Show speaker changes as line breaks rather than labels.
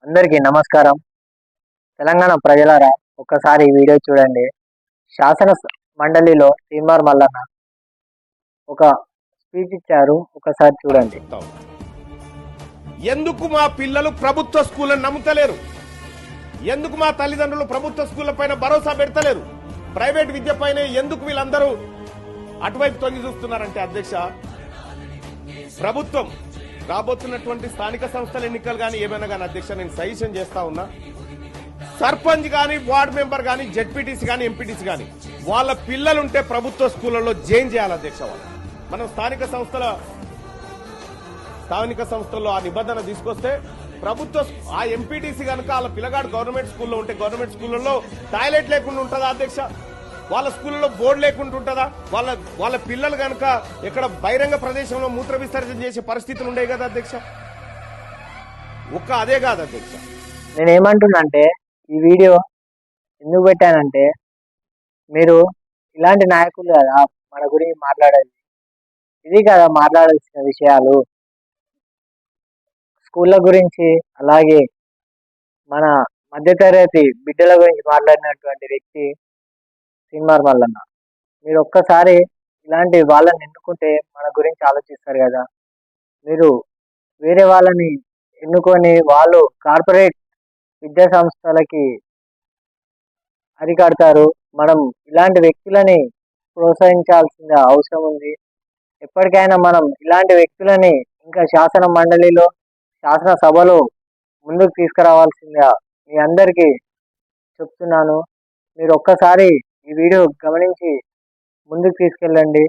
అందరికీ నమస్కారం. తెలంగాణ ప్రజలారా, ఒక్కసారి ఈ వీడియో చూడండి. శాసన మండలిలో తీన్మార్ మల్లన్న ఒక స్పీచ్ ఇచ్చారు. ఒకసారి చూడండి.
ఎందుకు మా పిల్లలు ప్రభుత్వ స్కూళ్ళను నమ్ముతలేరు? ఎందుకు మా తల్లిదండ్రులు ప్రభుత్వ స్కూళ్ల పైన భరోసా పెడతలేరు? ప్రైవేట్ విద్య పైన ఎందుకు వీళ్ళందరూ అటువైపు తొంగి చూస్తున్నారంటే అధ్యక్ష, ప్రభుత్వం రాబోతున్నటువంటి స్థానిక సంస్థల ఎన్నికలు కానీ ఏమైనా కానీ అధ్యక్ష, నేను సజెషన్ చేస్తా ఉన్నా, సర్పంచ్ గాని, వార్డు మెంబర్ గాని, జెడ్పీటీసీ గాని, ఎంపీటీసీ గాని వాళ్ళ పిల్లలుంటే ప్రభుత్వ స్కూళ్లలో జాయిన్ చేయాలి అధ్యక్ష. వాళ్ళు మనం స్థానిక సంస్థల్లో ఆ నిబంధన తీసుకొస్తే ప్రభుత్వ ఆ ఎంపీటీసీ కనుక వాళ్ళ పిల్లగాడు గవర్నమెంట్ స్కూల్లో ఉంటే గవర్నమెంట్ స్కూళ్లలో టాయిలెట్ లేకుండా ఉంటుందా అధ్యక్ష? వాళ్ళ స్కూళ్ళలో బోర్డు లేకుండా ఉంటుందా? వాళ్ళ పిల్లలు కనుక ఎక్కడ బహిరంగ ప్రదేశంలో మూత్ర విసర్జన చేసే పరిస్థితులు ఉండేవి కదా అధ్యక్ష? అదే కాదు అధ్యక్ష.
నేనేమంటున్నానంటే, ఈ వీడియో ఎందుకు పెట్టానంటే, మీరు ఇలాంటి నాయకులు కదా మన గురించి మాట్లాడేది. ఇది కదా మాట్లాడాల్సిన విషయాలు. స్కూళ్ళ గురించి, అలాగే మన మధ్యతరగతి బిడ్డల గురించి మాట్లాడినటువంటి వ్యక్తి తీన్మార్ మల్లన్న. మీరు ఒక్కసారి ఇలాంటి వాళ్ళని ఎన్నుకుంటే మన గురించి ఆలోచిస్తారు కదా. మీరు వేరే వాళ్ళని ఎన్నుకొని వాళ్ళు కార్పొరేట్ విద్యా సంస్థలకి అరికడతారు. మనం ఇలాంటి వ్యక్తులని ప్రోత్సహించాల్సిన అవసరం ఉంది. ఎప్పటికైనా మనం ఇలాంటి వ్యక్తులని ఇంకా శాసన మండలిలో, శాసనసభలో ముందుకు తీసుకురావాల్సిందిగా మీ అందరికీ చెప్తున్నాను. మీరు ఒక్కసారి ఈ వీడియో గమనించి ముందుకు తీసుకెళ్ళండి.